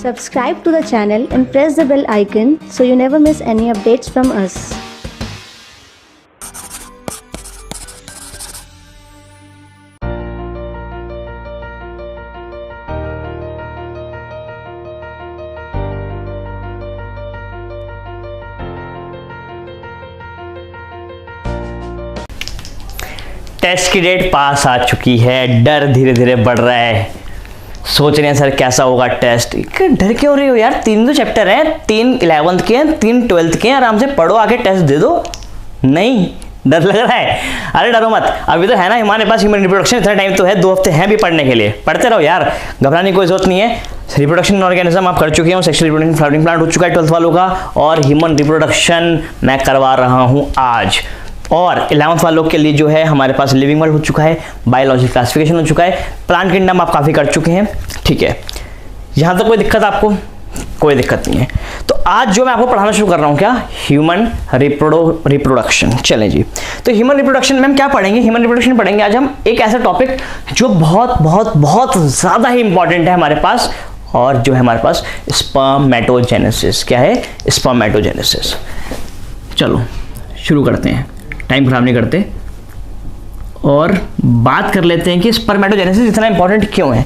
Subscribe to the channel and press the bell icon so you never miss any updates from us. Test की date पास आ चुकी है, डर धीरे धीरे बढ़ रहा है। सोच रहे हैं सर कैसा होगा टेस्ट। डर क्यों रही हो यार, 3 तो चैप्टर हैं, 3 11th के हैं, 3 12th के हैं, आराम से पढ़ो, आके टेस्ट दे दो। नहीं डर लग रहा है? अरे डरो मत, अभी तो है ना हमारे पास ह्यूमन रिप्रोडक्शन, इतना टाइम तो है, 2 हफ्ते हैं भी पढ़ने के लिए, पढ़ते रहो यार, घबराने की कोई जरूरत नहीं है। रिप्रोडक्शन ऑर्गेनिज्म आप कर चुके हो, सेक्सुअल रिप्रोडक्शन फ्लावरिंग प्लांट हो चुका है 12th वालों का, और ह्यूमन रिप्रोडक्शन मैं करवा रहा हूँ आज। और 11th वालों के लिए जो है हमारे पास लिविंग वर्ल्ड हो चुका है, बायोलॉजी क्लासिफिकेशन हो चुका है, प्लांट किंगडम आप काफ़ी कर चुके हैं, ठीक है। यहाँ तक कोई दिक्कत आपको? कोई दिक्कत नहीं है। तो आज जो मैं आपको पढ़ाना शुरू कर रहा हूँ क्या, ह्यूमन रिप्रोडक्शन। चलें जी, तो ह्यूमन रिप्रोडक्शन में हम क्या पढ़ेंगे? ह्यूमन रिप्रोडक्शन पढ़ेंगे आज हम एक ऐसा टॉपिक जो बहुत बहुत बहुत ज़्यादा ही इंपॉर्टेंट है हमारे पास, और जो है हमारे पास स्पर्मेटोजेनेसिस। क्या है? स्पर्मेटोजेनेसिस। चलो शुरू करते हैं, टाइम खराब नहीं करते और बात कर लेते हैं कि स्पर्मेटोजेनेसिस इतना इंपॉर्टेंट क्यों है।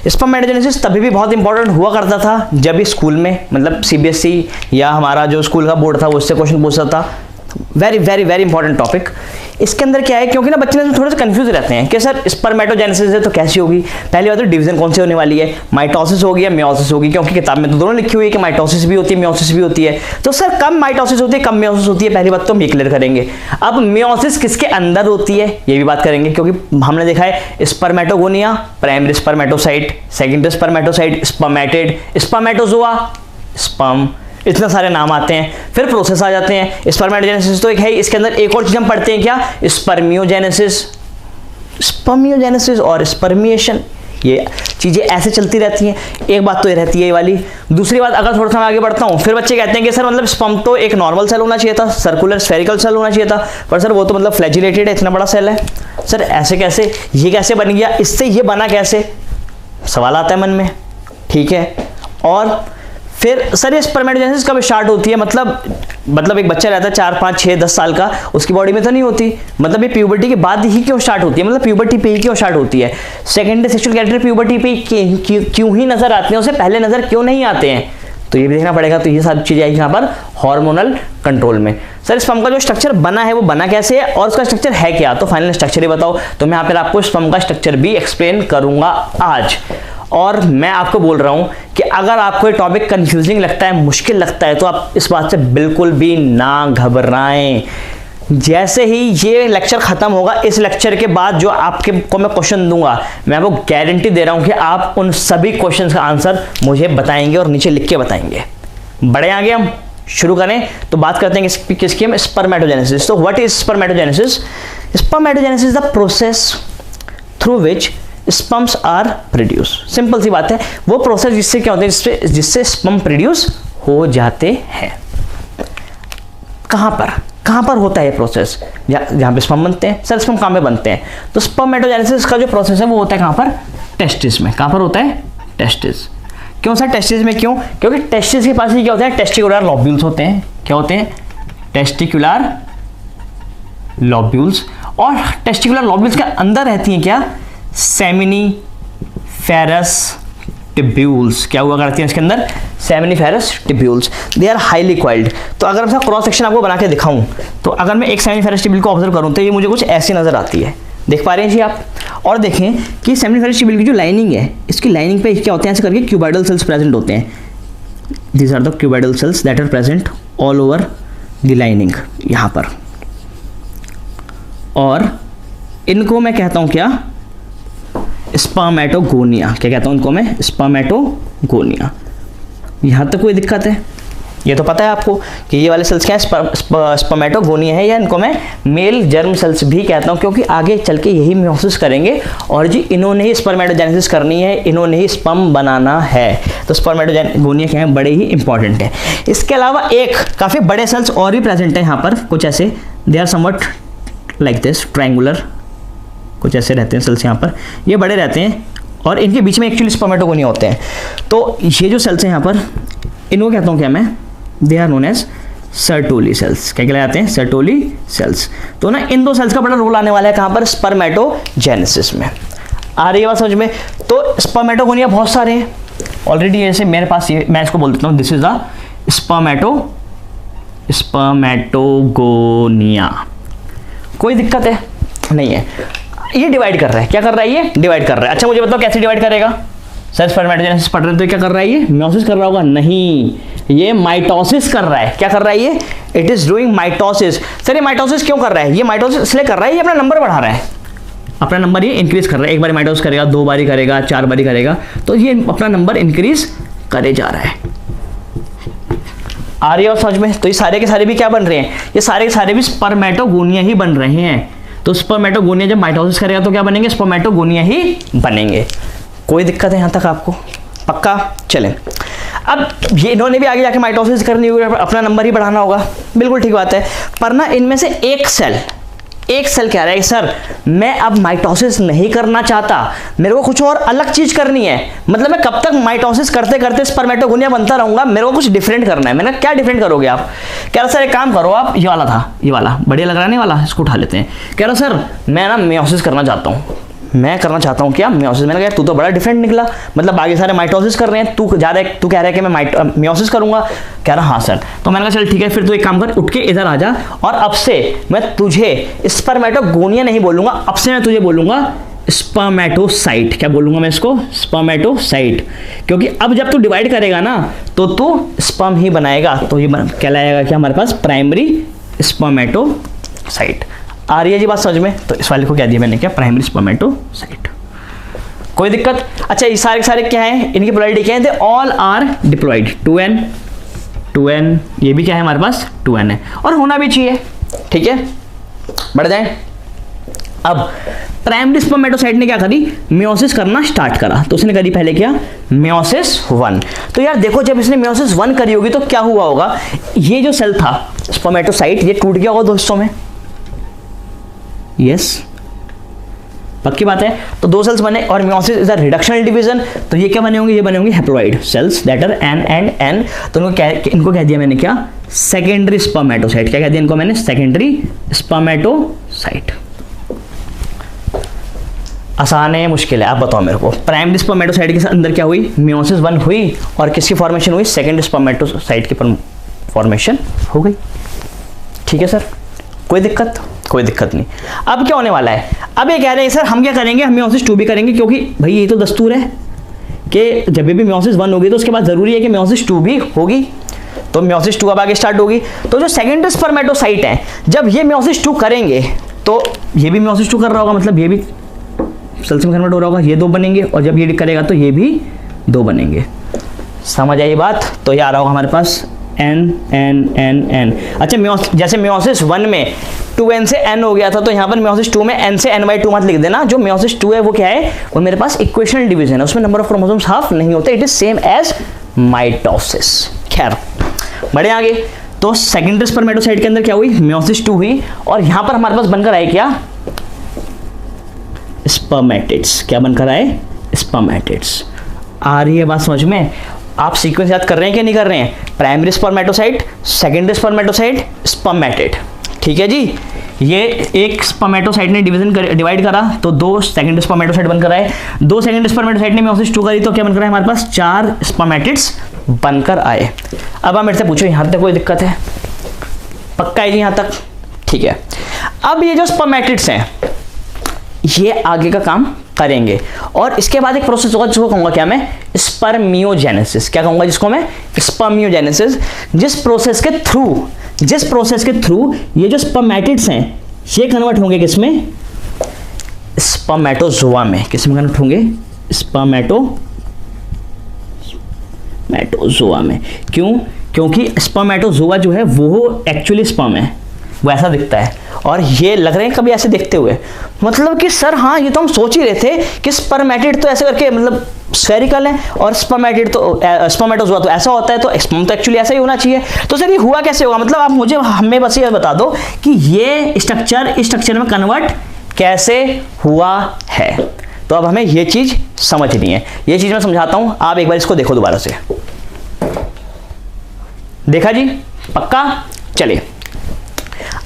स्पर्मेटोजेनेसिस तभी भी बहुत इंपॉर्टेंट हुआ करता था जब भी स्कूल में, मतलब सीबीएसई या हमारा जो स्कूल का बोर्ड था वो उससे क्वेश्चन पूछता था। Very very very important topic. इसके अंदर क्या है, क्योंकि ना बच्चे थोड़े से कंफ्यूज रहते हैं कि सर स्पर्मेटोजेनेसिस है तो कैसी होगी। पहली बात तो डिवीजन कौन सी होने वाली है, माइटोसिस होगी या मियोसिस होगी, क्योंकि किताब में तो दोनों लिखी हुई है कि माइटोसिस भी होती है मियोसिस भी होती है। तो सर कम माइटोसिस होती है कम मियोसिस होती है, पहली बात तो हम ये क्लियर करेंगे। अब मियोसिस किसके अंदर होती है ये भी बात करेंगे, क्योंकि हमने देखा है spermatogonia, primary spermatocyte, secondary spermatocyte, spermatid, spermatozoa, sperm, इतने सारे नाम आते हैं। फिर प्रोसेस आ जाते हैं। स्पर्मेटोजेनेसिस तो एक है, इसके अंदर एक और चीज हम पढ़ते हैं क्या, स्पर्मियोजेनेसिस, स्पर्मियोजेनेसिस और स्पर्मिएशन, ये चीजें ऐसे चलती रहती हैं। एक बात तो ये रहती है ये वाली। दूसरी बात, अगर थोड़ा सा मैं आगे बढ़ता हूँ, फिर बच्चे कहते हैं कि सर मतलब स्पर्म तो एक नॉर्मल सेल होना चाहिए था, सर्कुलर स्फेरिकल सेल होना चाहिए था, पर सर वो तो मतलब फ्लैजिलेटेड है, इतना बड़ा सेल है। सर ऐसे कैसे, ये कैसे बन गया, इससे ये बना कैसे, सवाल आता है मन में, ठीक है। और फिर सर ये स्पर्मेटोजेनेसिस कब स्टार्ट होती है, मतलब एक बच्चा रहता है 4 5 6 10 साल का, उसकी बॉडी में तो नहीं होती, मतलब ये प्यूबर्टी के बाद ही क्यों स्टार्ट होती है, मतलब प्यूबर्टी पे ही क्यों स्टार्ट होती है। सेकेंडरी सेक्सुअल कैरेक्टर प्यूबर्टी पे क्यों ही नजर आते हैं, उसे पहले नजर क्यों नहीं आते हैं, तो ये भी देखना पड़ेगा। तो ये सारी चीजें आएगी यहाँ पर हार्मोनल कंट्रोल में। सर स्पर्म का जो स्ट्रक्चर बना है वो बना कैसे है और उसका स्ट्रक्चर है क्या, तो फाइनल स्ट्रक्चर ही बताओ। तो मैं यहाँ पर आपको स्पर्म का स्ट्रक्चर भी एक्सप्लेन करूंगा आज। और मैं आपको बोल रहा हूं कि अगर आपको ये टॉपिक कंफ्यूजिंग लगता है, मुश्किल लगता है, तो आप इस बात से बिल्कुल भी ना घबराएं। जैसे ही ये लेक्चर खत्म होगा, इस लेक्चर के बाद जो आपके को मैं क्वेश्चन दूंगा, मैं आपको गारंटी दे रहा हूं कि आप उन सभी क्वेश्चंस का आंसर मुझे बताएंगे और नीचे लिख के बताएंगे। बड़े आगे हम शुरू करें तो बात करते हैं किसकी हम, स्पर्मेटोजेनेसिस। तो what is spermatogenesis? Spermatogenesis is the process through which sperms are produce. Simple सी बात है, वो प्रोसेस जिससे क्या होता है, जिससे स्पर्म प्रोड्यूस हो जाते हैं। कहां पर होता है ये प्रोसेस, जहां पे स्पर्म बनते हैं। सर स्पर्म कहां पे बनते हैं, तो स्पर्मेटोजेनेसिस का जो प्रोसेस है वो होता है कहां पर, टेस्टिस में। कहां पर होता है, टेस्टिस। क्यों सर टेस्टिस में, क्यों? क्योंकि टेस्टिस के पास ही क्या होता है, टेस्टिकुलर लॉब्यूल्स होते हैं। क्या होते हैं, टेस्टिकुलर लॉब्यूल्स। और टेस्टिकुलर लॉब्यूल्स के अंदर रहती हैं क्या, सेमिनिफेरस टिब्यूल्स। क्या हुआ करती हैं इसके अंदर, seminiferous tubules. They are highly coiled. तो अगर मैं क्रॉस सेक्शन आपको बना के दिखाऊं, तो अगर मैं एक सेमिनिफेरस टिब्यूल को ऑब्जर्व करूं तो ये मुझे कुछ ऐसी नजर आती है, देख पा रहे हैं जी आप। और देखें कि सेमिनिफेरस टिब्यूल की जो लाइनिंग है, इसकी लाइनिंग पे क्या होते हैं, ऐसे करके क्यूबाइडल सेल्स प्रेजेंट होते हैं। These are the cuboidal cells that are present all over the lining, यहाँ पर। और इनको मैं कहता हूं क्या, स्पर्मेटोगोनिया। क्या कहता हूं इनको मैं, स्पर्मेटोगोनिया। यहां तक कोई दिक्कत है? ये तो पता है आपको कि ये वाले सेल्स क्या है, स्पर्मेटोगोनिया है, या इनको मैं मेल जर्म सेल्स भी कहता हूं, क्योंकि आगे चल के यही मियोसिस करेंगे और जी इन्होंने ही स्पर्मेटोजेनेसिस करनी है, इन्होंने ही स्पर्म बनाना है। तो स्पर्मेटोगोनिया क्या है, बड़े ही इंपॉर्टेंट है। इसके अलावा एक काफी बड़े सेल्स और भी प्रेजेंट है यहाँ पर, कुछ ऐसे, they are somewhat like this, triangular, कुछ ऐसे रहते हैं सेल्स यहाँ पर, ये बड़े रहते हैं। और इनके बीच में एक्चुअली स्पर्मेटोगोनिया होते हैं। तो ये जो सेल्स हैं यहाँ पर, इनको कहता हूँ क्या मैं, they are known as Sertoli cells. क्या कहलाते हैं? Sertoli cells. तो ना इन दो सेल्स का बड़ा रोल आने वाला है कहाँ पर? स्पर्मेटोजेनेसिस में। आ रही है बात समझ में? तो स्पर्मेटोगोनिया बहुत सारे हैं ऑलरेडी। ऐसे मेरे पास ये, मैं इसको बोल देता हूँ, दिस इज द स्पर्मेटोगोनिया। कोई दिक्कत है? नहीं है। ये डिवाइड कर रहा है, क्या कर रहा है? ये डिवाइड कर रहा है। अच्छा मुझे बताओ कैसे डिवाइड करेगा? सर स्पर्मेटोजेनेसिस पढ़ रहे हैं तो क्या कर रहा है ये? मियोसिस कर रहा होगा? नहीं, ये माइटोसिस कर रहा है। क्या कर रहा है ये? It is doing mitosis. Sir ये माइटोसिस क्यों कर रहा है? ये माइटोसिस इसलिए कर रहा है, ये अपना नंबर बढ़ा रहा है, अपना नंबर ये इंक्रीज कर रहा है। एक बार माइटोसिस करेगा, 2 बारी करेगा, 4 बारी करेगा, तो ये अपना नंबर इंक्रीज करे जा रहा है। आ रही है और समझ में? तो ये सारे के सारे भी क्या बन रहे हैं? ये सारे के सारे भी स्पर्मेटोगोनिया ही बन रहे हैं। तो स्पर्मेटोगोनिया जब माइटोसिस करेगा तो क्या बनेंगे? स्पर्मेटोगोनिया ही बनेंगे। कोई दिक्कत है यहाँ तक आपको? पक्का? चलें, अब ये इन्होंने भी आगे जाके माइटोसिस करनी होगी, अपना नंबर ही बढ़ाना होगा, बिल्कुल ठीक बात है। पर ना इनमें से एक सेल कह रहा है सर मैं अब माइटोसिस नहीं करना चाहता, मेरे को कुछ और अलग चीज करनी है। मतलब मैं कब तक माइटोसिस करते करते स्पर्मेटोगोनिया बनता रहूंगा, मेरे को कुछ डिफरेंट करना है। मैंने क्या डिफरेंट करोगे आप? कह रहा सर एक काम करो आप, ये वाला था, ये वाला बढ़िया लग रहा है, नहीं वाला, इसको उठा लेते हैं। कह रहा सर मैं ना मियोसिस करना चाहता हूँ। मैं करना चाहता हूँ क्या? मियोसिस। मैंने कहा तू तो बड़ा डिफरेंट निकला, मतलब बाकी सारे माइटोसिस कर रहे हैं, तू कह रहा है कि मैं मियोसिस करूंगा। कह रहा हाँ सर। तो मैंने कहा चल ठीक है, फिर तू एक काम कर, उठ के इधर आ जा, और अब से मैं तुझे स्पर्मेटोगोनिया नहीं बोलूंगा, अब से मैं तुझे बोलूंगा स्पर्मेटोसाइट। क्या बोलूंगा मैं इसको? स्पर्मेटोसाइट। क्योंकि अब जब तू डिवाइड करेगा ना तो तू स्पर्म ही बनाएगा, तो ये कहलाएगा क्या हमारे पास? Primary spermatocyte. आ रही है जी बात समझ में? तो इस वाले को क्या दिया मैंने? क्या? Primary spermatocyte. कोई दिक्कत? अच्छा ये सारे सारे क्या है? इनकी पोलैरिटी क्या है? They all are diploid. 2n, ये भी क्या है हमारे पास? 2n है, और होना भी चाहिए। ठीक है, बढ़ जाए। अब प्राइमरी स्पर्मेटोसाइट ने क्या करी? मियोसिस करना स्टार्ट करा। तो उसने करी पहले क्या? मियोसिस 1। तो यार देखो जब इसने मियोसिस 1 करी होगी तो क्या हुआ होगा? ये जो सेल था स्पर्मेटोसाइट, ये टूट गया होगा 2 हिस्सों में। यस, पक्की बात है। तो 2 सेल्स बने, और meiosis is a reductional division, तो ये क्या बने होंगे? ये बने होंगे haploid cells that are n and n। तो इनको कह दिया मैंने क्या? Secondary spermatocyte. क्या कह दिया इनको मैंने? Secondary spermatocyte. आसान है, मुश्किल है? आप बताओ मेरे को। प्राइमरी स्पर्मेटोसाइट के अंदर क्या हुई? मियोसिस 1 हुई, और किसकी फॉर्मेशन हुई? सेकेंडरी स्पर्मेटोसाइट की फॉर्मेशन हो गई। ठीक है सर, कोई दिक्कत? कोई दिक्कत नहीं। अब क्या होने वाला है? अब ये कह रहे हैं सर हम क्या करेंगे? हम मियोसिस 2 भी करेंगे, क्योंकि भाई ये तो दस्तूर है कि जब भी मियोसिस 1 होगी तो उसके बाद जरूरी है कि मियोसिस 2 भी होगी। तो मियोसिस 2 अब आगे स्टार्ट होगी। तो जो सेकेंडरी स्पर्मेटोसाइट है, जब ये मियोसिस 2 करेंगे तो ये भी मियोसिस 2 कर रहा होगा, मतलब ये भी सेल्स में कन्वर्ट हो रहा होगा, ये 2 बनेंगे, और जब ये करेगा तो ये भी 2 बनेंगे। समझ आई बात? तो ये आ रहा होगा हमारे पास n। अच्छा जैसे मियोसिस 1 में 2n से n हो गया था, तो यहाँ पर मियोसिस 2 में n से n/2 मत लिख देना। जो मियोसिस 2 है वो क्या है? वो मेरे पास इक्वेशनल डिवीजन है, उसमें नंबर ऑफ क्रोमोसोम्स हाफ नहीं होते। It is same as mitosis. खैर बढ़े आगे। तो सेकेंडरी स्पर्मेटोसाइट के अंदर क्या हुई? मियोसिस 2 हुई, और यहाँ पर हमारे पास बनकर आए क्या? स्पर्मेटिड्स। क्या बनकर आए? स्पर्मेटिड्स। आ रही है बात समझ में? आप सीक्वेंस याद कर रहे हैं कि नहीं कर रहे हैं? Primary spermatocyte, secondary spermatocyte, spermatid. ठीक है जी। ये एक स्पर्मेटोसाइट ने डिवाइड करा तो 2 सेकेंडरी स्पर्मेटोसाइट बनकर आए। 2 सेकेंडरी स्पर्मेटोसाइट ने मियोसिस 2 करी तो क्या बनकर आए हमारे पास? 4 स्पर्मेटिड्स बनकर आए। अब आप मेरे से पूछो यहाँ तक कोई दिक्कत है? पक्का है जी यहाँ तक? ठीक है। अब ये जो स्पर्मेटिड्स हैं ये आगे का काम करेंगे, और इसके बाद एक प्रोसेस होगा जिसको कहूंगा क्या मैं? स्पर्मियोजेनेसिस। क्या कहूंगा जिसको मैं? स्पर्मियोजेनेसिस। जिस प्रोसेस के थ्रू ये जो स्पर्मेटिड्स हैं ये कन्वर्ट होंगे किसमें? स्पर्मेटोजोआ में। किसमें कन्वर्ट होंगे? स्पर्मेटोजोआ में। क्यों? क्योंकि स्पर्मेटोजोआ जो है वो एक्चुअली स्पर्म है, वो ऐसा दिखता है, और ये लग रहे हैं कभी ऐसे देखते हुए। मतलब कि सर ये तो हम सोच ही रहे थे कि स्पर्मेटिड तो ऐसे करके मतलब स्फेरिकल है, और स्पर्मेटिड तो स्पर्मेटोजोआ तो ऐसा होता है, तो स्पर्म तो एक्चुअली ऐसा ही होना चाहिए। तो सर ये हुआ कैसे होगा? मतलब आप मुझे हमें बस ये बता दो कि ये स्ट्रक्चर इस स्ट्रक्चर में कन्वर्ट कैसे हुआ है। तो अब हमें ये चीज़ समझनी है। ये चीज़ मैं समझाता हूँ, आप एक बार इसको देखो दोबारा से। देखा जी, पक्का? चलिए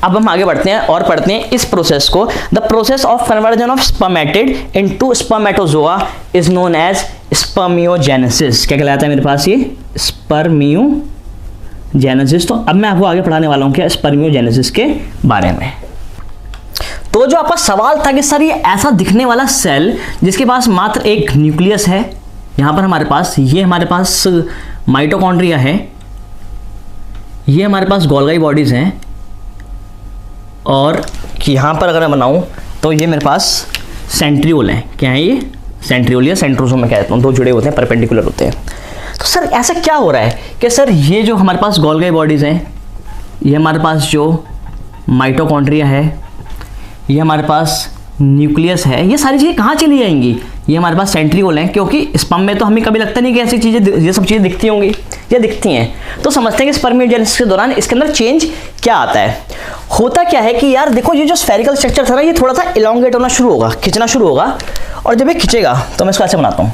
अब हम आगे बढ़ते हैं और पढ़ते हैं इस प्रोसेस को। The process of conversion of spermatid into spermatozoa is known as spermiogenesis. क्या कहलाता है मेरे पास ये? स्पर्मियोजेनेसिस। तो अब मैं आपको आगे पढ़ाने वाला हूं क्या स्पर्मियोजेनेसिस के बारे में। तो जो आपका सवाल था कि सर ये ऐसा दिखने वाला सेल जिसके पास मात्र एक न्यूक्लियस है, यहां पर हमारे पास ये हमारे पास माइटोकॉन्ड्रिया है, ये हमारे पास गोल्गी बॉडीज हैं, और यहाँ पर अगर मैं बनाऊँ तो ये मेरे पास सेंट्रियोल है। क्या है ये? सेंट्रियोल या सेंट्रोसोम में कहता हूँ, दो जुड़े होते हैं, परपेंडिकुलर होते हैं। तो सर ऐसा क्या हो रहा है कि सर ये जो हमारे पास गोल्गी बॉडीज़ हैं, ये हमारे पास जो माइटोकॉन्ड्रिया है, ये हमारे पास न्यूक्लियस है, ये सारी चीज़ें कहाँ चली जाएंगी? ये हमारे पास सेंट्रियोल है, क्योंकि स्पर्म में तो हमें कभी लगता नहीं कि ऐसी चीज़ें, ये सब चीज़ें दिखती होंगी, ये दिखती हैं। तो समझते हैं कि स्पर्मियोजेनेसिस के दौरान इसके अंदर चेंज क्या आता है। होता क्या है कि यार देखो, ये जो स्फेरिकल स्ट्रक्चर था ना, ये थोड़ा सा इलोंगेट होना शुरू होगा, खिंचना शुरू होगा, और जब ये खिंचेगा तो मैं इसको ऐसे बनाता हूँ,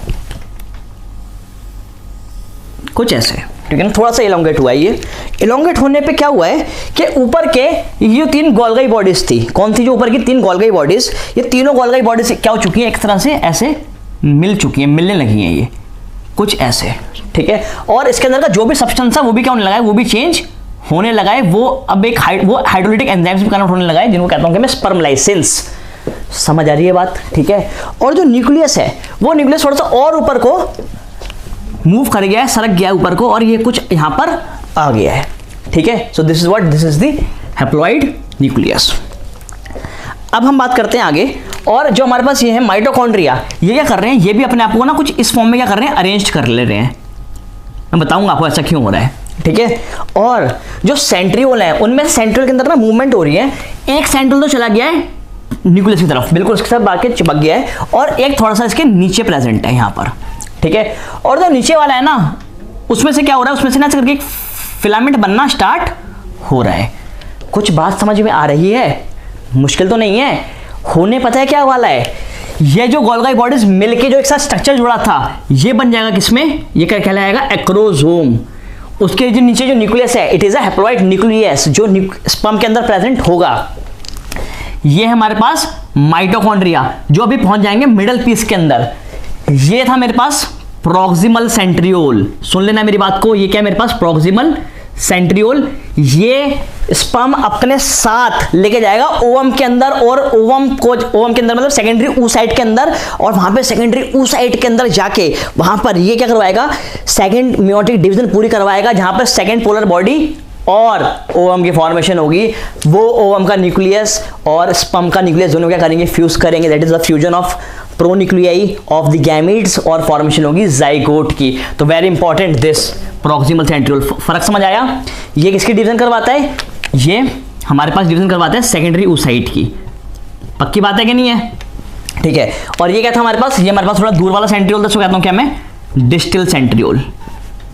कुछ ऐसे, ठीक है ना, थोड़ा सा इलोंगेट हुआ है। ये इलोंगेट होने पे क्या हुआ है कि ऊपर के ये तीन गोल्गी बॉडीज थी, कौन सी? जो ऊपर की तीन गोल्गी बॉडीज, ये तीनों गोल्गी बॉडीज क्या हो चुकी है? एक तरह से ऐसे मिल चुकी है, मिलने लगी हैं ये, कुछ ऐसे, ठीक है। और इसके अंदर का जो भी सब्सटेंस है वो भी क्या होने लगा है? वो भी चेंज होने लगा है। वो अब एक वो हाइड्रोलिटिक एंजाइम्स में कन्वर्ट होने लगा है, जिनको कहता हूं कि मैं स्पर्म लाइसेंस। समझ आ रही है बात? ठीक है। और जो न्यूक्लियस है, वो न्यूक्लियस थोड़ा सा और ऊपर को मूव कर गया है, सरक गया है ऊपर को, और ये कुछ यहां पर आ गया है, ठीक है। सो this is what, this is the haploid nucleus. अब हम बात करते हैं आगे, और जो हमारे पास ये है माइटोकॉन्ड्रिया, ये क्या कर रहे हैं? ये भी अपने आप को ना कुछ इस फॉर्म में क्या कर रहे हैं? अरेंज कर ले रहे हैं। मैं बताऊंगा आपको ऐसा क्यों हो रहा है, ठीक है। और जो सेंट्रियोल है, उनमें सेंट्रियोल के अंदर ना मूवमेंट हो रही है। एक सेंट्रियोल तो चला गया है न्यूक्लियस की तरफ, बिल्कुल उसके साथ बाकी चिपक गया है, और एक थोड़ा सा इसके नीचे प्रेजेंट है यहाँ पर, ठीक है। और जो नीचे वाला है ना, उसमें से क्या हो रहा है? उसमें से ना करके एक फिलामेंट बनना स्टार्ट हो रहा है। कुछ बात समझ में आ रही है? मुश्किल तो नहीं है होने। पता है क्या वाला है? ये जो गोल्गी बॉडीज मिलके जो एक साथ स्ट्रक्चर जुड़ा था, ये बन जाएगा किसमें? ये क्या कहलाएगा? एक्रोसोम। उसके जो नीचे जो न्यूक्लियस है, it is a haploid nucleus, जो स्पर्म के अंदर प्रेजेंट होगा। ये हमारे पास माइटोकॉन्ड्रिया, जो अभी पहुंच जाएंगे मिडल पीस के अंदर। ये था मेरे पास प्रॉक्सिमल सेंट्रियोल। सुन लेना मेरी बात को, ये क्या है मेरे पास? Proximal centriole. ये स्पर्म अपने साथ लेके जाएगा ओवम के अंदर, और ओवम के अंदर मतलब सेकेंडरी oocyte के अंदर, और वहां पे सेकेंडरी oocyte के अंदर जाके वहां पर ये क्या करवाएगा? सेकेंड मियोटिक डिवीजन पूरी करवाएगा, जहां पर सेकेंड पोलर बॉडी और ओवम की फॉर्मेशन होगी। वो ओवम का न्यूक्लियस और स्पर्म का न्यूक्लियस दोनों क्या करेंगे? फ्यूज करेंगे। That is the fusion of pronuclei of the gametes, और फॉर्मेशन होगी जाइगोट की। तो very important this proximal centriole. फर्क समझ आया? ये किसकी डिवीजन करवाता है? ये हमारे पास डिवीजन करवाता है सेकेंडरी oocyte की। पक्की बात है कि नहीं है? ठीक है। और ये क्या था हमारे पास? ये हमारे पास थोड़ा दूर वाला सेंट्रियोल था, इसको कहता हूं क्या मैं? Distal centriole.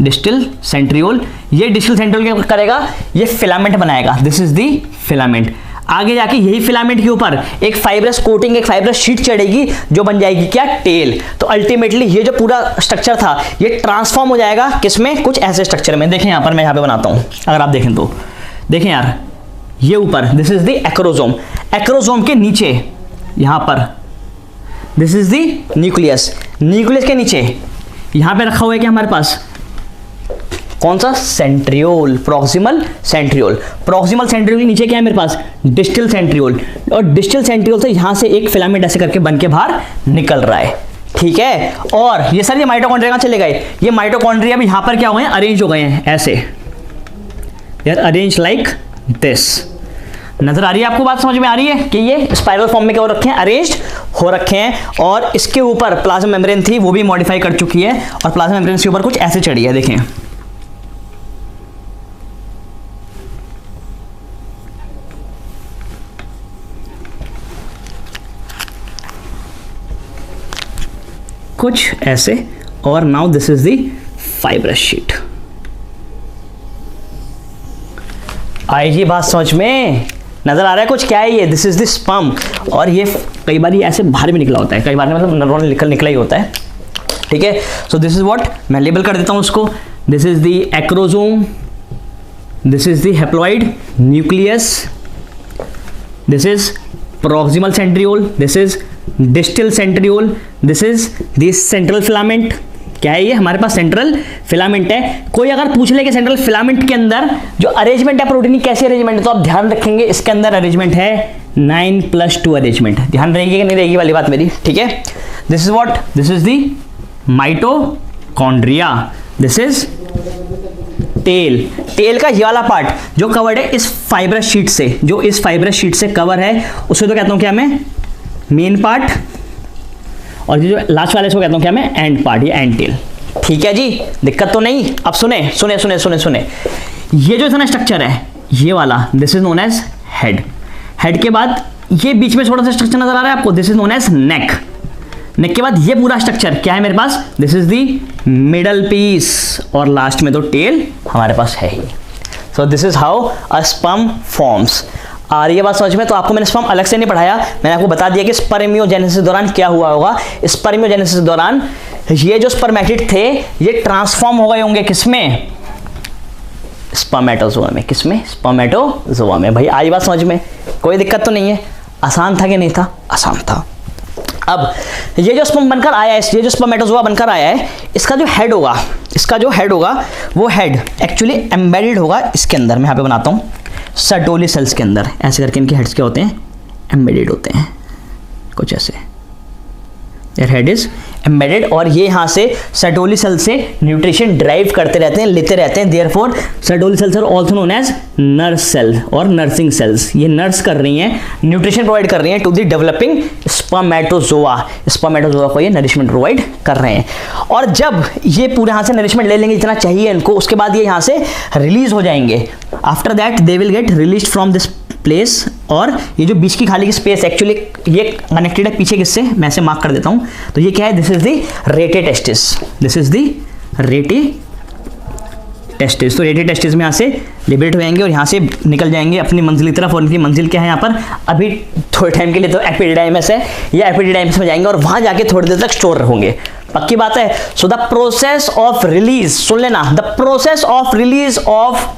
Distal centriole. ये डिस्टल सेंट्रियोल क्या करेगा? ये फिलामेंट बनाएगा। This is the filament. आगे जाके यही फिलामेंट के ऊपर एक फाइब्रस कोटिंग, एक फाइब्रस शीट चढ़ेगी, जो बन जाएगी क्या? टेल। तो अल्टीमेटली ये जो पूरा स्ट्रक्चर था, ये ट्रांसफॉर्म हो जाएगा किसमें? कुछ ऐसे स्ट्रक्चर में। देखें यहां पर, मैं यहां पे बनाता हूं, अगर आप देखें तो देखें यार, ये ऊपर this is the acrosome. Acrosome के नीचे यहां पर this is the nucleus. Nucleus के नीचे यहां पे रखा हुआ है क्या हमारे पास? कौन सा? Centriole, proximal centriole. Proximal centriole के नीचे क्या है मेरे पास? Distal centriole. और डिस्टल सेंट्रियोल से यहां से एक फिलामेंट ऐसे करके बन के बाहर निकल रहा है, ठीक है। और ये सर ये माइटोकॉन्ड्रिया कहां चले गए? ये माइटोकॉन्ड्रिया भी यहां पर क्या हो गए? अरेंज हो गए हैं ऐसे, यार अरेंज लाइक दिस। नजर आ रही है आपको? बात समझ में आ रही है कि ये स्पाइरल फॉर्म में क्या हो रखे हैं? अरेंज्ड हो रखे हैं। और इसके ऊपर प्लाज्मा मेम्ब्रेन थी, वो भी मॉडिफाई कर चुकी है, और प्लाज्मा मेम्ब्रेन के ऊपर कुछ ऐसे चढ़ी है, देखें। कुछ ऐसे। और now this is the fibrous sheet. आई ये बात समझ में? नजर आ रहा है कुछ, क्या है ये? This is the sperm. और ये कई बार ये ऐसे बाहर भी निकला होता है, कई बार मतलब नॉर्मल निकला ही होता है, ठीक है। सो दिस इज व्हाट, मैं लेबल कर देता हूं उसको। This is the acrosome, this is the haploid nucleus, this is proximal centriole, this is distal centriole, this is the central filament. क्या है ये? हमारे पास सेंट्रल फिलामेंट है। कोई अगर पूछ ले कि सेंट्रल फिलामेंट के अंदर जो अरेंजमेंट है प्रोटीन की, कैसी अरेंजमेंट है, तो आप ध्यान रखेंगे इसके अंदर अरेंजमेंट है 9+2 अरेंजमेंट। ध्यान रहेगी कि नहीं रहेगी वाली बात मेरी, ठीक है। This is what, this is the mitochondria, this is tail. Tail का ये वाला पार्ट जो कवर्ड है इस फाइब्रस शीट से, जो इस फाइब्रस शीट से कवर है, उसे तो कहता हूं क्या मैं? Main part. और ये जो लास्ट वाले इसको कहता हूं क्या मैं? एंड पार्ट, ये एंड टेल। ठीक है जी, दिक्कत तो नहीं। अब सुने सुने सुने सुने सुने, ये जो इतना स्ट्रक्चर है ये वाला, this is known as head. Head के बाद ये बीच में थोड़ा सा स्ट्रक्चर नजर आ रहा है आपको, this is known as neck. Neck के बाद ये पूरा स्ट्रक्चर क्या है मेरे पास? This is the middle piece, और लास्ट में तो टेल हमारे पास है ही। So this is how a sperm forms. आ रही है बात समझ में? तो आपको मैंने स्पर्म अलग से नहीं पढ़ाया, मैंने आपको बता दिया कि स्पर्मियोजेनेसिस के दौरान क्या हुआ होगा। स्पर्मियोजेनेसिस के दौरान ये जो स्पर्मेटिड थे ये ट्रांसफॉर्म हो गए होंगे किसमें? स्पर्मेटोजोआ में। किसमें? स्पर्मेटोजोआ में। भाई आई बात समझ में? कोई दिक्कत तो नहीं है? आसान था कि नहीं था? आसान था। अब ये जो स्पर्म बनकर आया है, ये जो स्पर्मेटोजोआ बनकर आया है, इसका जो हेड होगा, इसका जो हेड होगा वो हेड एक्चुअली एम्बेडेड होगा इसके अंदर। मैं यहाँ पे बनाता हूँ सर्टोली सेल्स के अंदर, ऐसे करके इनके हेड्स क्या होते हैं? एम्बेडेड होते हैं कुछ ऐसे। देयर हेड इज एम्बेडेड, और ये यहाँ से सर्टोली सेल से न्यूट्रिशन ड्राइव करते रहते हैं, लेते रहते हैं। Therefore Sertoli cells are also known as nurse cell और नर्सिंग सेल्स। ये नर्स कर रही हैं, न्यूट्रिशन प्रोवाइड कर रही हैं to the developing spermatozoa. Spermatozoa को ये नरिशमेंट प्रोवाइड कर रहे हैं। और जब ये पूरे यहाँ से नरिशमेंट ले लेंगे जितना चाहिए इनको, उसके बाद ये यहाँ से रिलीज हो जाएंगे। After that they will get release from this place. और ये जो बीच की खाली की स्पेस एक्चुअली ये कनेक्टेड है पीछे किससे? मैं ऐसे मार्क कर देता हूं। तो ये क्या है? This is the rate testis, this is the rate testis. तो रेटे टेस्टिस में यहाँ से लिबरेट हो जाएंगे और यहाँ से निकल जाएंगे अपनी मंजिल की तरफ। और इनकी मंजिल क्या है यहाँ पर? अभी थोड़े टाइम के लिए तो एपिडिडाइमस है, ये एपिडिडाइमस में जाएंगे और वहां जाके थोड़ी देर तक स्टोर होंगे। पक्की बात है? So the process of release, सुन लेना, the process of release of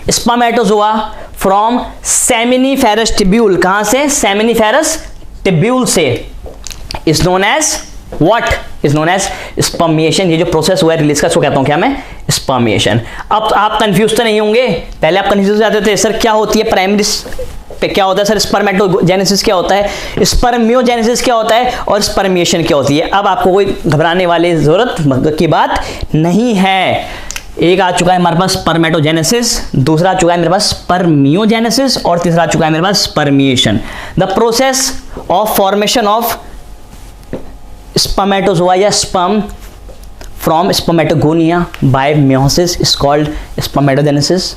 spermatozoa from seminiferous tubule, कहां से? सेमिनिफेरस टिब्यूल से, is known as what? Is known as spermiation. ये जो प्रोसेस हुआ है रिलीज का, इसको कहता हूं क्या मैं? स्पर्मिएशन। अब तो आप कंफ्यूज तो नहीं होंगे? पहले आप कंफ्यूज हो जाते थे, सर क्या होती है प्राइमरी पे, क्या होता है सर? स्पर्मेटोजेनेसिस क्या होता है, स्पर्मियोजेनेसिस क्या होता है, और स्पर्मिएशन क्या होती है? अब आपको कोई घबराने वाली जरूरत की बात नहीं है। एक आ चुका है हमारे पास स्पर्मेटोजेनेसिस, दूसरा आ चुका है मेरे पास स्पर्मियोजेनेसिस, और तीसरा आ चुका है मेरे पास spermiation. The process of formation of spermatozoa या sperm from spermatogonia by meiosis is called spermatogenesis.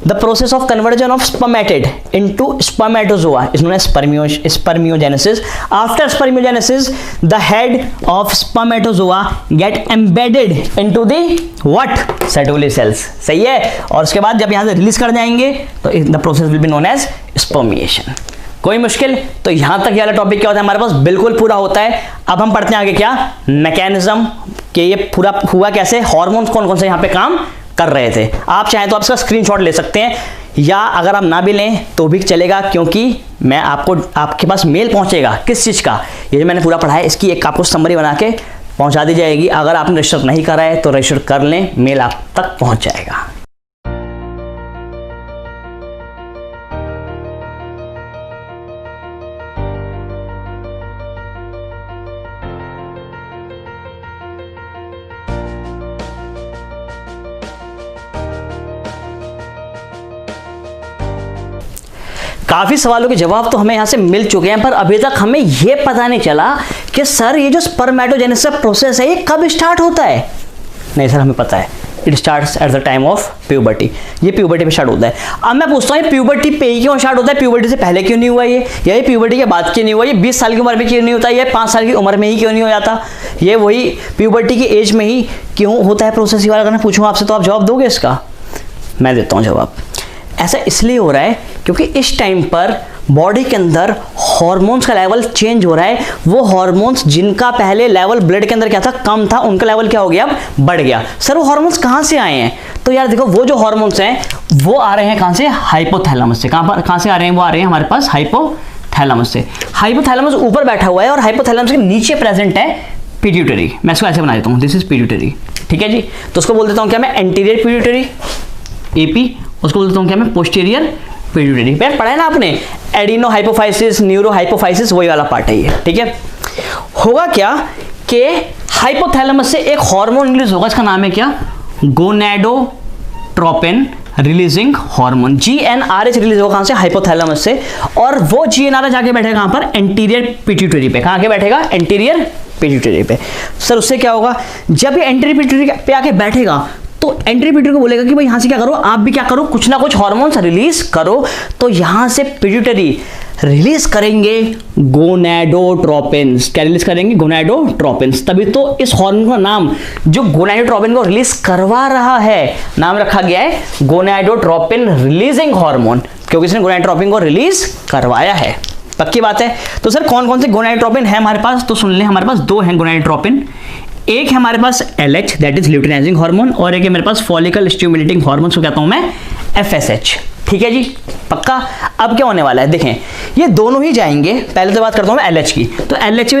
The process of conversion of spermatid into spermatozoa is known as spermiogenesis. After spermiogenesis, the head of spermatozoa get embedded into the what? Sertoli cells. सही है? और उसके बाद जब यहाँ से release कर जाएंगे तो the process will be known as spermiation. कोई मुश्किल? तो यहां तक ये वाला टॉपिक क्या होता है हमारे पास? बिल्कुल पूरा होता है। अब हम पढ़ते हैं आगे क्या? मैकेनिज्म कि ये पूरा हुआ कैसे, हार्मोन्स कौन कौन से यहाँ पे काम कर रहे थे। आप चाहें तो आप इसका स्क्रीनशॉट ले सकते हैं, या अगर आप ना भी लें तो भी चलेगा, क्योंकि मैं आपको, आपके पास मेल पहुंचेगा किस चीज़ का? ये जो मैंने पूरा पढ़ा है इसकी एक आपको समरी बना के पहुंचा दी जाएगी। अगर आपने रजिस्टर नहीं करा है तो रजिस्टर कर लें, मेल आप तक पहुंच जाएगा। काफी सवालों के जवाब तो हमें यहां से मिल चुके हैं, पर अभी तक हमें यह पता नहीं चला कि सर ये जो स्पर्मेटोजेनेसिस प्रोसेस है ये कब स्टार्ट होता है। नहीं सर हमें पता है, it starts at the time of puberty. ये प्यूबर्टी पे स्टार्ट होता है। अब मैं पूछता हूँ प्यूबर्टी पे ही क्यों स्टार्ट होता है? प्यूबर्टी से पहले क्यों नहीं हुआ ये, या ये प्यूबर्टी के बाद क्यों नहीं हुआ? ये 20 साल की उम्र में क्यों नहीं होता? ये 5 साल की उम्र में ही क्यों नहीं हो जाता? ये वही प्यूबर्टी की एज में ही क्यों होता है प्रोसेस? ये वाला अगर मैं पूछूँ आपसे तो आप जवाब दोगे इसका? मैं देता हूँ जवाब। ऐसा इसलिए हो रहा है क्योंकि इस टाइम पर बॉडी के अंदर हॉर्मोन्स का लेवल चेंज हो रहा है। वो हॉर्मोन्स जिनका पहले लेवल ब्लड के अंदर क्या था, कम था, उनका लेवल क्या हो गया, अब बढ़ गया। सर वो हॉर्मोन्स कहाँ से आए हैं? तो यार देखो, वो जो हॉर्मोन्स हैं वो आ रहे हैं कहाँ से, हाइपोथैलेमस से। कहाँ से आ रहे हैं? वो आ रहे हैं हमारे पास हाइपोथैलेमस से। हाइपोथैलेमस ऊपर बैठा हुआ है और हाइपोथैलेमस के नीचे प्रेजेंट है पिट्यूटरी। मैं इसको ऐसे बना देता हूँ, दिस इज पिट्यूटरी, ठीक है जी। तो उसको बोल देता हूँ क्या मैं, एंटीरियर पिट्यूटरी एपी, उसको बोल देता हूँ क्या मैं, पोस्टीरियर पिट्यूटरी। यार पढ़ा है ना आपने, एडिनो हाइपोफाइसिस, न्यूरो हाइपोफाइसिस, वही वाला पार्ट है ये, ठीक है। होगा क्या कि हाइपोथैलेमस से एक हार्मोन रिलीज होगा, इसका नाम है क्या, gonadotropin releasing hormone, GnRH release होगा कहां से, हाइपोथैलेमस से। और वो GnRH जाके बैठेगा कहां पर, एंटीरियर पिट्यूटरी पे। कहां के बैठेगा, एंटीरियर पिट्यूटरी पे। सर उससे क्या होगा, जब ये एंटीरियर पिट्यूटरी पे आके बैठेगा तो एंटीरियर पिट्यूटरी को बोलेगा कि भाई यहां से क्या करो, आप भी क्या करो, कुछ ना कुछ हार्मोन्स रिलीज करो। तो यहां से पिट्यूटरी रिलीज करेंगे गोनेडोट्रोपिन्स। क्या रिलीज करेंगे, गोनेडोट्रोपिन्स। तभी तो इस हार्मोन का नाम जो गोनेडोट्रोपिन को रिलीज करवा रहा है, नाम रखा गया है गोनेडोट्रोपिन रिलीजिंग हार्मोन, क्योंकि इसने गोनेडोट्रोपिन को रिलीज करवाया है। पक्की बात है। तो सर कौन कौन से गोनेडोट्रोपिन है हमारे पास, तो सुन लें, हमारे पास दो हैं गोनेडोट्रोपिन। एक है हमारे पास LH, that is luteinizing hormone, और एक है मेरे पास फॉलिकल स्टिमुलेटिंग हार्मोन, को कहता हूं मैं FSH। ठीक है जी, पक्का। अब क्या होने वाला है, देखें, ये दोनों ही जाएंगे। पहले तो बात करता हूं मैं LH की। तो LH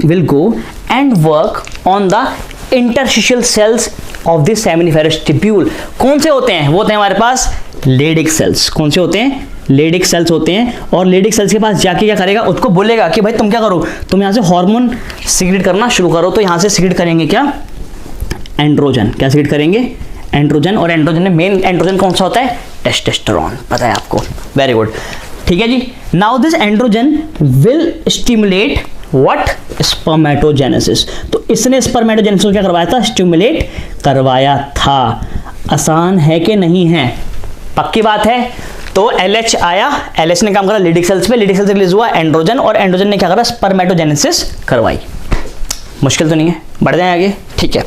will go and work on the interstitial cells of the seminiferous tubule. कौन से होते हैं, वो होते हैं हमारे पास लेडिक सेल्स। कौन से होते हैं, लेडिक सेल्स होते हैं। और लेडिक सेल्स के पास जाके क्या करेगा, उसको बोलेगा कि भाई तुम क्या करो, तुम यहां से हार्मोन सीक्रेट करना शुरू करो। तो यहां से सीक्रेट करेंगे क्या, एंड्रोजन। क्या सीक्रेट करेंगे, एंड्रोजन। और एंड्रोजन में मेन एंड्रोजन कौन सा होता है, टेस्टोस्टेरोन। पता है आपको, वेरी गुड, ठीक है जी। Now this androgen will stimulate what, spermatogenesis. तो इसने स्पर्मेटोजेनेसिस को क्या करवाया था, स्टिमुलेट करवाया था। आसान है कि नहीं है, पक्की बात है। तो LH आया, LH ने काम करा लेडिक सेल्स पे, लेडिक सेल्स से रिलीज हुआ एंड्रोजन, और एंड्रोजन ने क्या करा, स्पर्मेटोजेनेसिस करवाई। मुश्किल तो नहीं है, बढ़ जाए आगे, ठीक है।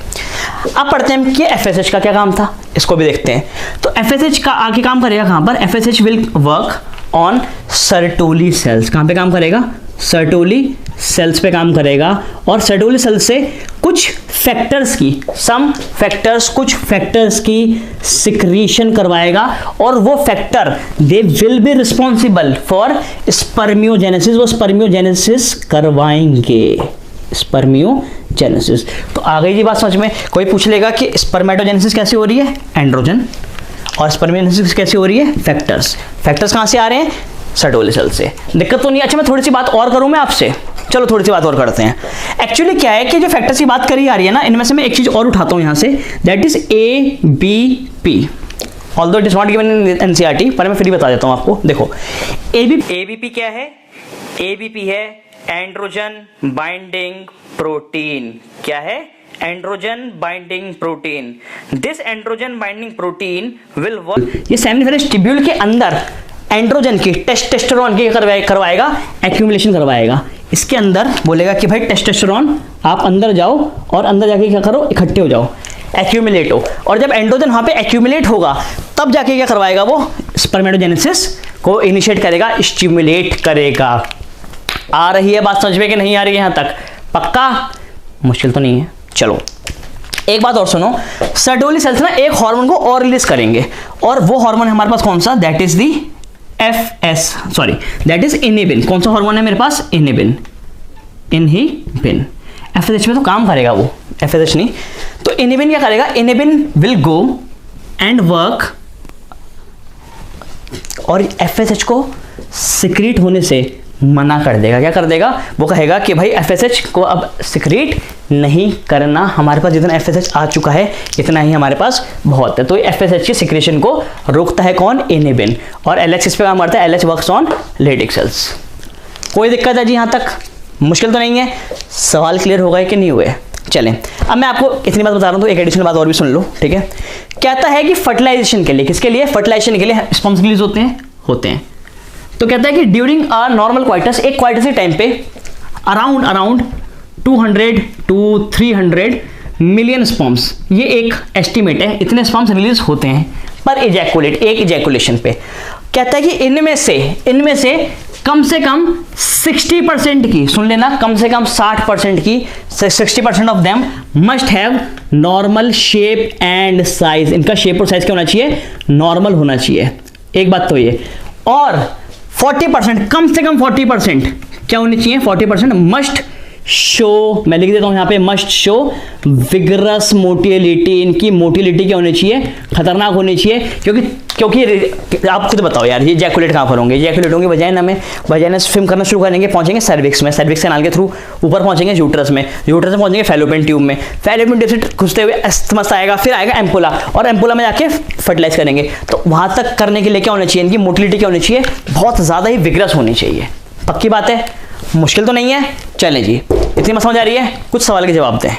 अब पढ़ते हैं कि FSH का क्या काम था, इसको भी देखते हैं। तो FSH का आगे काम करेगा कहां पर, FSH will work on Sertoli cells. कहां पे काम करेगा, सर्टोली सेल्स पे काम करेगा। और सर्टोली सेल्स से कुछ फैक्टर्स की, सम फैक्टर्स, कुछ फैक्टर्स की सिक्रीशन करवाएगा। और वो factor they will be responsible for spermiogenesis. वो स्पर्मियोजेनेसिस करवाएंगे, स्पर्मियोजेनेसिस। तो आ गई जी बात समझ में। कोई पूछ लेगा कि स्पर्मेटोजेनेसिस कैसे हो रही है, एंड्रोजन, और स्पर्मियोजेनेसिस कैसे हो रही है, फैक्टर्स। फैक्टर्स कहां से आ रहे हैं, सर्टोली सेल से। दिक्कत तो नहीं। अच्छा, मैं थोड़ी सी बात और करूं मैं आपसे, चलो थोड़ी सी बात और करते हैं। एक्चुअली क्या है कि जो फैक्टर्स की बात करी आ रही है ना, इनमें से मैं एक चीज और उठाता हूं यहां से, that is ABP। Although it is not given in NCERT, पर मैं फिर बता देता हूं आपको। देखो, ABP क्या है, ABP है एंड्रोजन बाइंडिंग प्रोटीन। क्या है, androgen binding protein. This androgen binding protein will work, ये सेमिनिफेरस ट्यूब्यूल के अंदर एंड्रोजन की, टेस्टोस्टेरोन की करवाएगा, एक्यूमुलेशन करवाएगा। इसके अंदर बोलेगा कि भाई टेस्टोस्टेरोन आप अंदर जाओ, और अंदर जाके क्या करो, इकट्ठे हो जाओ, एक्यूमुलेट हो। और जब एंड्रोजन वहां पे एक्यूमुलेट होगा, तब जाके क्या करवाएगा, वो स्पर्मेटोजेनेसिस को इनिशिएट करेगा, स्टिमुलेट करेगा। आ रही है बात समझ में कि नहीं आ रही है यहां तक, पक्का, मुश्किल तो नहीं है। चलो एक बात और सुनो, सर्टोली सेल्स ना एक हार्मोन को और रिलीज करेंगे, और वो हार्मोन हमारे पास कौन सा, that is the that is inhibin. कौन सा हार्मोन है मेरे पास, इनिबिन, इनहिबिन। FSH में तो काम करेगा वो, FSH नहीं। तो इनिबिन क्या करेगा, inhibin will go and work, और FSH को सिक्रीट होने से मना कर देगा। क्या कर देगा, वो कहेगा कि भाई FSH को अब सिक्रीट नहीं करना, हमारे पास जितना FSH आ चुका है इतना ही हमारे पास बहुत है। तो FSH की सिक्रेशन को रोकता है कौन, इनिबिन। और LH इस पे काम करता है, LH works on Leydig cells. कोई दिक्कत है जी यहां तक, मुश्किल तो नहीं है। सवाल क्लियर हो गए कि नहीं हुए, चलें। अब मैं आपको इतनी बात बता रहा हूं, तो एक एडिशनल बात और भी सुन लो, ठीक है। कहता है कि फर्टिलाइजेशन के लिए, किसके लिए, फर्टिलाइजेशन के लिए स्पर्म्स रिलीज होते हैं। तो कहता है कि ड्यूरिंग अ नॉर्मल क्वाइटस, एक क्वाइटस के टाइम पे अराउंड 200 to 300 मिलियन स्पर्म्स, ये एक एस्टिमेट है, इतने स्पर्म्स रिलीज होते हैं। पर इजैकुलेट, एक इजैकुलेशन पे। कहता है कि इनमें से कम से कम 60% की, सुन लेना, कम से कम 60% की, 60% of them must have normal shape and size. इनका शेप और साइज क्या होना चाहिए? नॉर्मल होना चाहिए। एक बात तो ये, और 40%, कम से कम 40% क्या होनी चाहिए? 40% मस्ट शो, मैं लिख देता हूं यहां पे, मस्ट शो विगरस मोटिलिटी। इनकी मोटिलिटी क्या होनी चाहिए? खतरनाक होनी चाहिए, क्योंकि आप खुद बताओ यार, ये जैकुलेट कहां पर होंगे? जैकुलेट होंगे वजाइना में, वजाइना से स्विम करना शुरू करेंगे, पहुंचेंगे सर्विक्स में, सर्विक्स कैनाल के थ्रू ऊपर पहुंचेंगे यूट्रस में, यूट्रस में पहुंचेंगे फैलोपियन ट्यूब में, फैलोपियन ट्यूब से घुसते हुए अस्थमस आएगा, फिर आएगा एम्पुला, और एम्पुला में जाके फर्टिलाइज करेंगे। तो वहां तक करने के लिए क्या होना चाहिए? इनकी मोटिलिटी क्या होनी चाहिए? बहुत ज्यादा ही विगरस होनी चाहिए। पक्की बात है, मुश्किल तो नहीं है। चलें जी, इतनी समझ आ रही है? कुछ सवाल के जवाब दें।